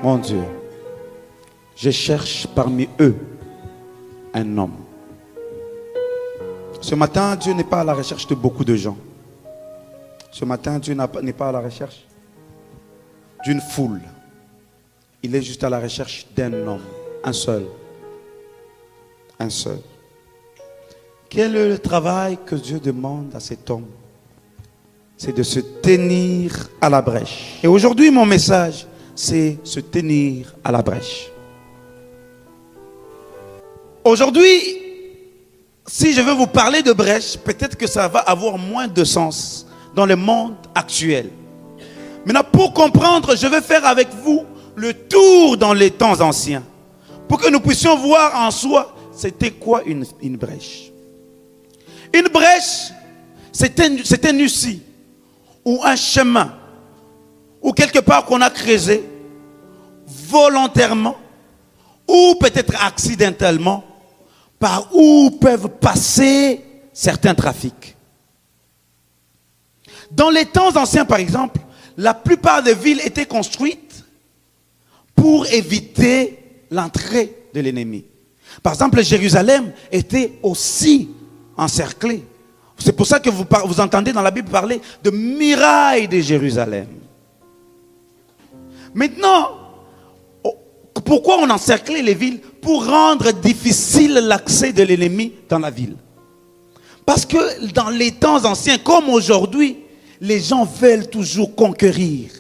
Mon Dieu, je cherche parmi eux un homme. Ce matin, Dieu n'est pas à la recherche de beaucoup de gens. Ce matin, Dieu n'est pas à la recherche d'une foule. Il est juste à la recherche d'un homme, un seul. Un seul. Quel est le travail que Dieu demande à cet homme? C'est de se tenir à la brèche. Et aujourd'hui, mon message, c'est se tenir à la brèche. Aujourd'hui, si je veux vous parler de brèche, peut-être que ça va avoir moins de sens dans le monde actuel. Maintenant, pour comprendre, je vais faire avec vous le tour dans les temps anciens, pour que nous puissions voir en soi, c'était quoi une brèche. Une brèche, c'est un ussi, ou un chemin, ou quelque part qu'on a creusé, volontairement, ou peut-être accidentellement, par où peuvent passer certains trafics. Dans les temps anciens, par exemple, la plupart des villes étaient construites pour éviter l'entrée de l'ennemi. Par exemple, Jérusalem était aussi encerclée. C'est pour ça que vous entendez dans la Bible parler de muraille de Jérusalem. Maintenant, pourquoi on encerclait les villes? Pour rendre difficile l'accès de l'ennemi dans la ville. Parce que dans les temps anciens, comme aujourd'hui, les gens veulent toujours conquérir.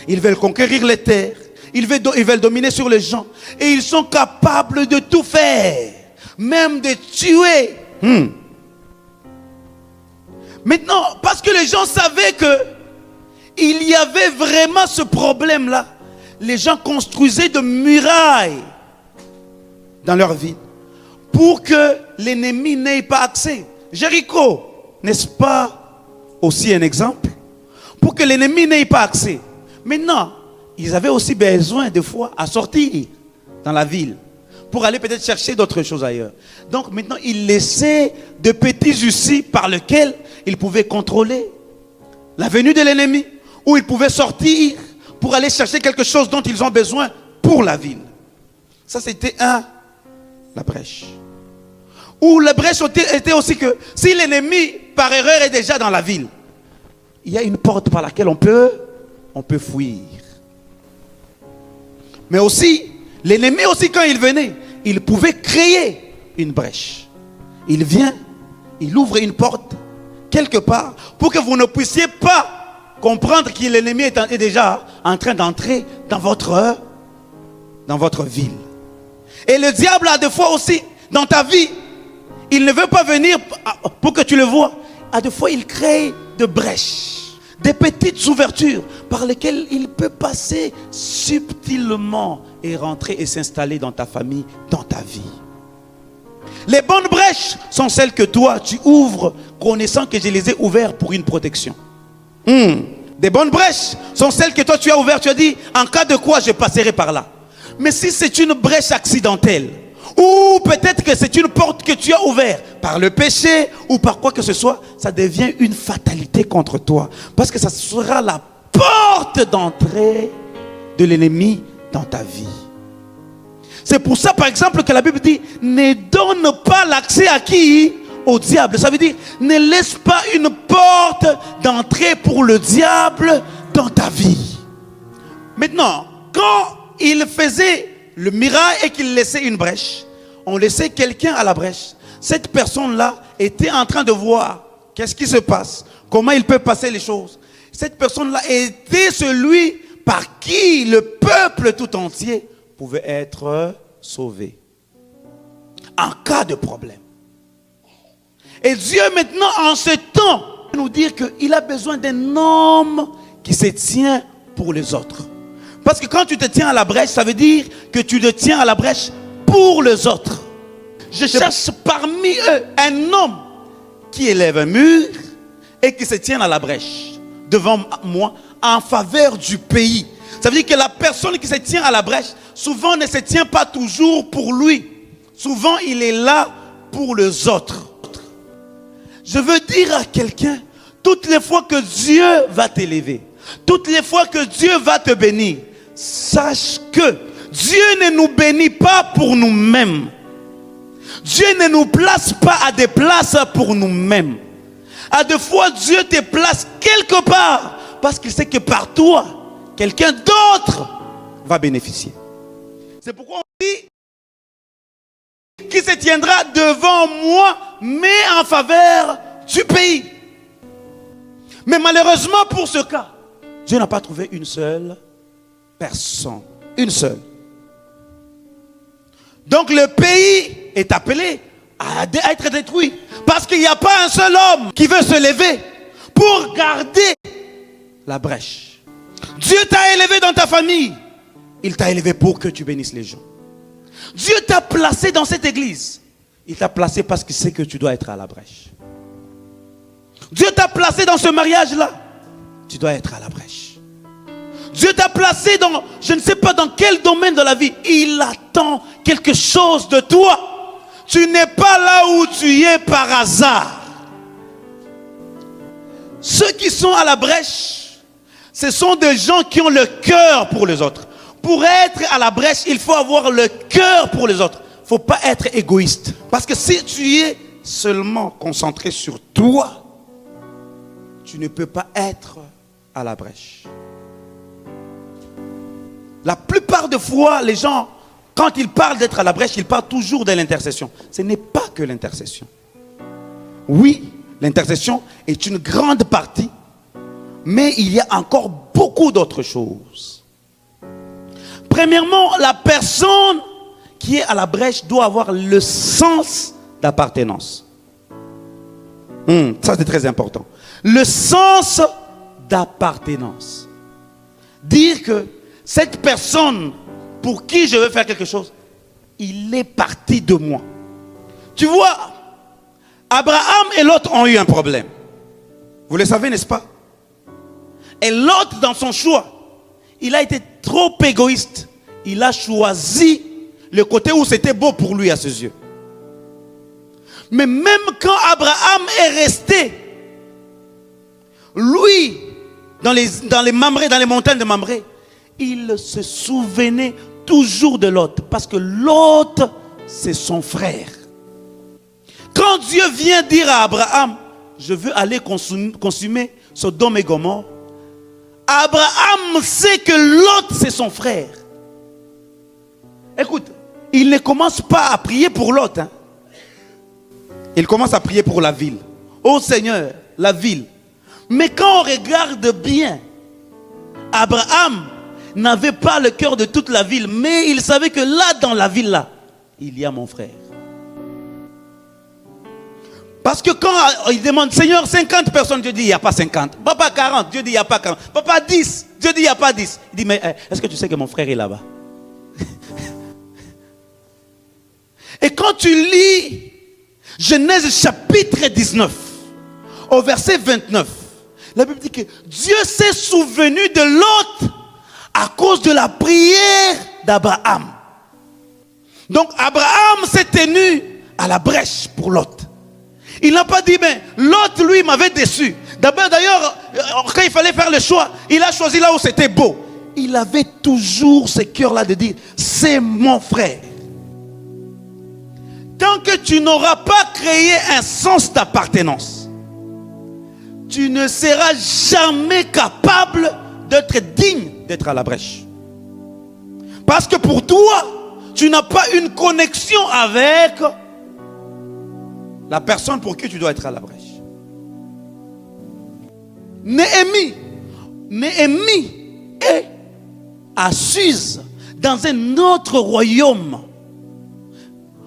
Ils veulent conquérir les terres. Ils veulent dominer sur les gens. Et ils sont capables de tout faire. Même de tuer. Maintenant, parce que les gens savaient que il y avait vraiment ce problème-là, les gens construisaient de murailles dans leur ville pour que l'ennemi n'ait pas accès. Jéricho, n'est-ce pas aussi un exemple? Pour que l'ennemi n'ait pas accès. Maintenant, ils avaient aussi besoin de fois à sortir dans la ville pour aller peut-être chercher d'autres choses ailleurs. Donc maintenant, ils laissaient de petits ussis par lesquels ils pouvaient contrôler la venue de l'ennemi, ou ils pouvaient sortir pour aller chercher quelque chose dont ils ont besoin pour la ville. Ça, c'était la brèche. Ou la brèche était aussi que si l'ennemi, par erreur, est déjà dans la ville, il y a une porte par laquelle on peut fuir. Mais aussi, l'ennemi aussi, quand il venait, il pouvait créer une brèche. Il vient, il ouvre une porte quelque part pour que vous ne puissiez pas comprendre que l'ennemi est déjà en train d'entrer dans votre ville. Et le diable a des fois aussi, dans ta vie, il ne veut pas venir pour que tu le vois. À des fois, il crée de brèches, des petites ouvertures par lesquelles il peut passer subtilement et rentrer et s'installer dans ta famille, dans ta vie. Les bonnes brèches sont celles que toi, tu ouvres, connaissant que je les ai ouvertes pour une protection. Des bonnes brèches sont celles que toi, tu as ouvertes. Tu as dit, en cas de quoi, je passerai par là. Mais si c'est une brèche accidentelle, ou peut-être que c'est une porte que tu as ouverte par le péché ou par quoi que ce soit, ça devient une fatalité contre toi. Parce que ça sera la porte d'entrée de l'ennemi dans ta vie. C'est pour ça, par exemple, que la Bible dit, ne donne pas l'accès à qui? Au diable. Ça veut dire, ne laisse pas une porte d'entrée pour le diable dans ta vie. Maintenant, quand il faisait le miracle et qu'il laissait une brèche, on laissait quelqu'un à la brèche. Cette personne-là était en train de voir qu'est-ce qui se passe, comment il peut passer les choses. Cette personne-là était celui par qui le peuple tout entier pouvait être sauvé en cas de problème. Et Dieu maintenant, en ce temps, nous dire qu'il a besoin d'un homme qui se tient pour les autres. Parce que quand tu te tiens à la brèche, ça veut dire que tu te tiens à la brèche pour les autres. Je cherche parmi eux un homme qui élève un mur et qui se tient à la brèche devant moi en faveur du pays. Ça veut dire que la personne qui se tient à la brèche, souvent ne se tient pas toujours pour lui. Souvent, il est là pour les autres. Je veux dire à quelqu'un, toutes les fois que Dieu va t'élever, toutes les fois que Dieu va te bénir, sache que Dieu ne nous bénit pas pour nous-mêmes. Dieu ne nous place pas à des places pour nous-mêmes. À deux fois, Dieu te place quelque part parce qu'il sait que par toi, quelqu'un d'autre va bénéficier. C'est pourquoi on dit qui se tiendra devant moi, mais en faveur du pays. Mais malheureusement pour ce cas, Dieu n'a pas trouvé une seule personne. Une seule. Donc le pays est appelé à être détruit. Parce qu'il n'y a pas un seul homme qui veut se lever pour garder la brèche. Dieu t'a élevé dans ta famille. Il t'a élevé pour que tu bénisses les gens. Dieu t'a placé dans cette église. Il t'a placé parce qu'il sait que tu dois être à la brèche. Dieu t'a placé dans ce mariage-là. Tu dois être à la brèche. Dieu t'a placé dans, je ne sais pas dans quel domaine de la vie. Il attend quelque chose de toi. Tu n'es pas là où tu es par hasard. Ceux qui sont à la brèche, ce sont des gens qui ont le cœur pour les autres. Pour être à la brèche, il faut avoir le cœur pour les autres. Il ne faut pas être égoïste. Parce que si tu es seulement concentré sur toi, tu ne peux pas être à la brèche. La plupart des fois, les gens, quand ils parlent d'être à la brèche, ils parlent toujours de l'intercession. Ce n'est pas que l'intercession. Oui, l'intercession est une grande partie, mais il y a encore beaucoup d'autres choses. Premièrement, la personne qui est à la brèche doit avoir le sens d'appartenance. Ça, c'est très important. Le sens d'appartenance. Dire que cette personne pour qui je veux faire quelque chose, il est parti de moi. Tu vois, Abraham et Lot ont eu un problème. Vous le savez, n'est-ce pas? Et Lot, dans son choix, il a été trop égoïste. Il a choisi le côté où c'était beau pour lui à ses yeux. Mais même quand Abraham est resté, lui, dans les Mamré, dans les montagnes de Mamré, il se souvenait toujours de Lot. Parce que Lot, c'est son frère. Quand Dieu vient dire à Abraham, je veux aller consumer Sodome et Gomorrhe, Abraham sait que Lot, c'est son frère. Écoute, il ne commence pas à prier pour Lot. Il commence à prier pour la ville. Oh Seigneur, la ville. Mais quand on regarde bien, Abraham n'avait pas le cœur de toute la ville, mais il savait que là, dans la ville-là, il y a mon frère. Parce que quand il demande, Seigneur, 50 personnes, Dieu dit, il n'y a pas 50. Papa, 40, Dieu dit, il n'y a pas 40. Papa, 10, Dieu dit, il n'y a pas 10. Il dit, mais est-ce que tu sais que mon frère est là-bas? Et quand tu lis Genèse chapitre 19, au verset 29, la Bible dit que Dieu s'est souvenu de Lot à cause de la prière d'Abraham. Donc Abraham s'est tenu à la brèche pour Lot. Il n'a pas dit, mais Lot, lui, m'avait déçu. D'ailleurs, quand il fallait faire le choix, il a choisi là où c'était beau. Il avait toujours ce cœur-là de dire, c'est mon frère. Tant que tu n'auras pas créé un sens d'appartenance, tu ne seras jamais capable d'être digne d'être à la brèche. Parce que pour toi, tu n'as pas une connexion avec la personne pour qui tu dois être à la brèche. Néhémie est à Suse, dans un autre royaume,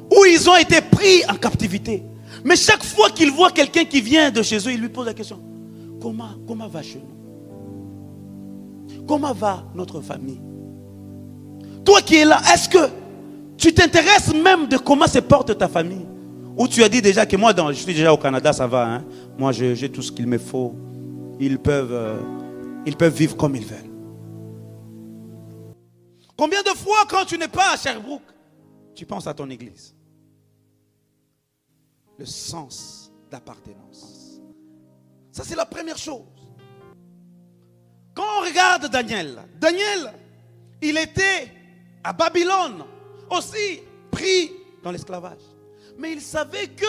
où ils ont été pris en captivité. Mais chaque fois qu'ils voient quelqu'un qui vient de chez eux, ils lui posent la question, comment va chez nous? Comment va notre famille? Toi qui es là, est-ce que tu t'intéresses même de comment se porte ta famille? Ou tu as dit déjà que moi, je suis déjà au Canada, ça va. Hein? Moi, j'ai tout ce qu'il me faut. Ils peuvent vivre comme ils veulent. Combien de fois, quand tu n'es pas à Sherbrooke, tu penses à ton église? Le sens d'appartenance. Ça, c'est la première chose. Quand on regarde Daniel, Il était à Babylone, aussi pris dans l'esclavage. Mais il savait que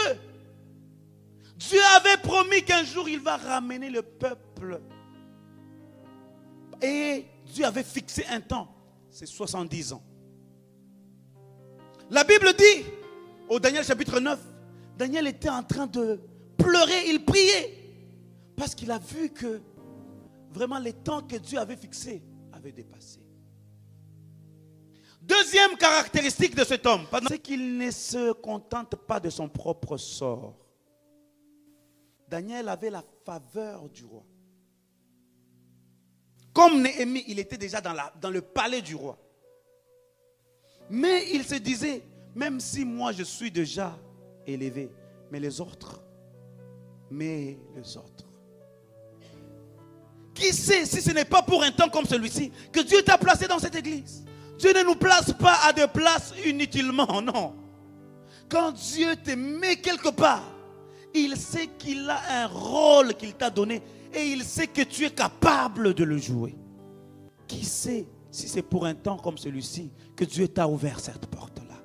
Dieu avait promis qu'un jour il va ramener le peuple. Et Dieu avait fixé un temps, c'est 70 ans. La Bible dit, au Daniel chapitre 9, Daniel était en train de pleurer, il priait. Parce qu'il a vu que vraiment les temps que Dieu avait fixés avaient dépassé. Deuxième caractéristique de cet homme, c'est qu'il ne se contente pas de son propre sort. Daniel avait la faveur du roi. Comme Néhémie, il était déjà dans le palais du roi. Mais il se disait, même si moi je suis déjà élevé, mais les autres. Qui sait si ce n'est pas pour un temps comme celui-ci que Dieu t'a placé dans cette église? Dieu ne nous place pas à des places inutilement, non. Quand Dieu te met quelque part, il sait qu'il a un rôle qu'il t'a donné et il sait que tu es capable de le jouer. Qui sait si c'est pour un temps comme celui-ci que Dieu t'a ouvert cette porte-là?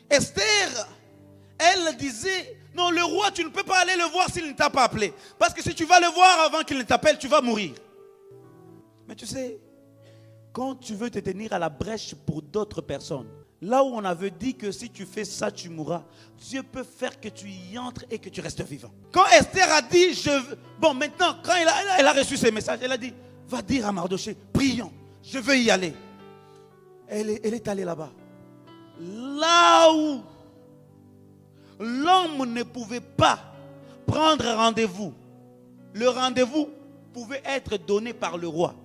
Esther, elle disait, non, le roi, tu ne peux pas aller le voir s'il ne t'a pas appelé. Parce que si tu vas le voir avant qu'il ne t'appelle, tu vas mourir. Mais tu sais, quand tu veux te tenir à la brèche pour d'autres personnes, là où on avait dit que si tu fais ça, tu mourras, Dieu peut faire que tu y entres et que tu restes vivant. Quand Esther a dit, bon maintenant, quand elle a reçu ces messages, elle a dit, va dire à Mardoché, prions, je veux y aller. Elle est allée là-bas. Là où l'homme ne pouvait pas prendre rendez-vous, le rendez-vous pouvait être donné par le roi.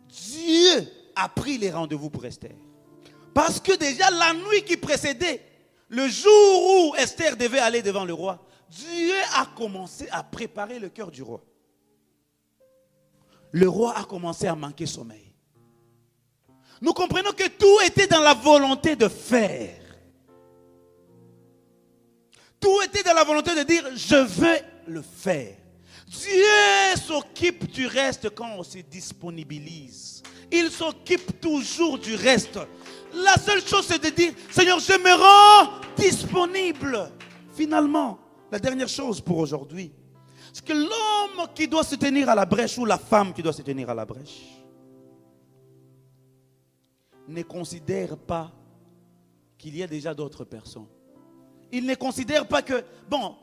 Dieu a pris les rendez-vous pour Esther. Parce que déjà la nuit qui précédait, le jour où Esther devait aller devant le roi, Dieu a commencé à préparer le cœur du roi. Le roi a commencé à manquer sommeil. Nous comprenons que tout était dans la volonté de faire. Tout était dans la volonté de dire, je veux le faire. Dieu s'occupe du reste quand on se disponibilise. Il s'occupe toujours du reste. La seule chose, c'est de dire, Seigneur, je me rends disponible. Finalement, la dernière chose pour aujourd'hui, c'est que l'homme qui doit se tenir à la brèche ou la femme qui doit se tenir à la brèche ne considère pas qu'il y a déjà d'autres personnes. Il ne considère pas que, bon,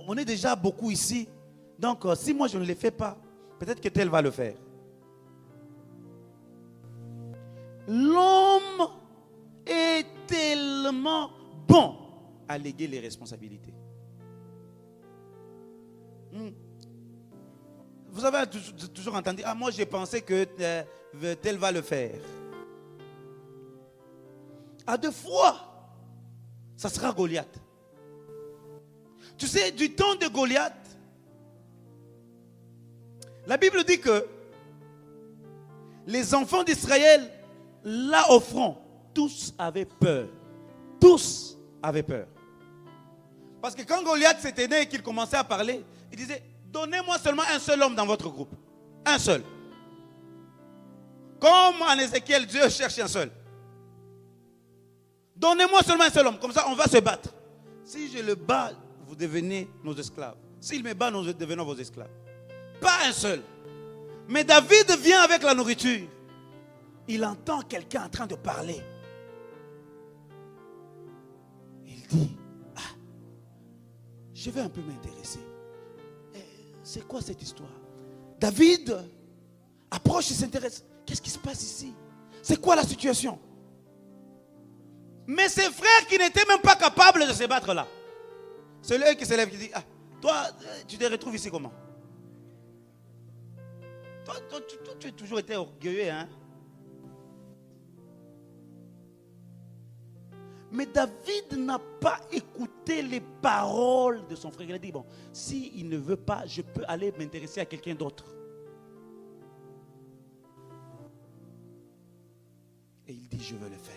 on est déjà beaucoup ici, donc si moi je ne le fais pas, peut-être que tel va le faire. L'homme est tellement bon à léguer les responsabilités. Vous avez toujours entendu, moi j'ai pensé que tel va le faire. À deux fois, ça sera Goliath. Tu sais, du temps de Goliath, la Bible dit que les enfants d'Israël, là au front, tous avaient peur. Tous avaient peur. Parce que quand Goliath s'était né et qu'il commençait à parler, il disait, donnez-moi seulement un seul homme dans votre groupe. Un seul. Comme en Ézéchiel, Dieu cherche un seul. Donnez-moi seulement un seul homme, comme ça on va se battre. Si je le bats, vous devenez nos esclaves. S'il me bat, nous devenons vos esclaves. Pas un seul. Mais David vient avec la nourriture. Il entend quelqu'un en train de parler. Il dit, je vais un peu m'intéresser. C'est quoi cette histoire? David approche et s'intéresse. Qu'est-ce qui se passe ici? C'est quoi la situation? Mais ses frères qui n'étaient même pas capables de se battre là. C'est lui qui se lève qui dit, toi, tu te retrouves ici comment? Toi, tu as toujours été orgueilleux, hein? Mais David n'a pas écouté les paroles de son frère. Il a dit, bon, s'il ne veut pas, je peux aller m'intéresser à quelqu'un d'autre. Et il dit, je veux le faire.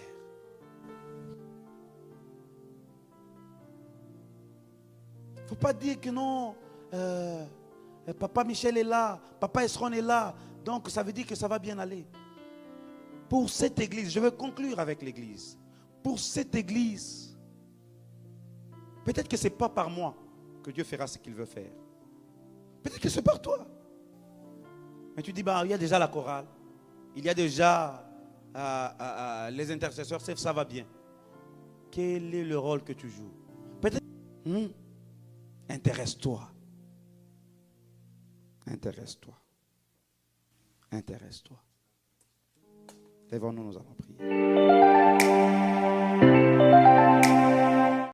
Il ne faut pas dire que non, papa Michel est là, papa Esron est là, Donc ça veut dire que ça va bien aller. Pour cette église, je vais conclure avec l'église. Pour cette église, peut-être que ce n'est pas par moi que Dieu fera ce qu'il veut faire. Peut-être que c'est par toi. Mais tu dis, bah, il y a déjà la chorale. Il y a déjà les intercesseurs, ça va bien. Quel est le rôle que tu joues? Peut-être. Intéresse-toi. Intéresse-toi. Intéresse-toi. Lèvons-nous, nous allons prier.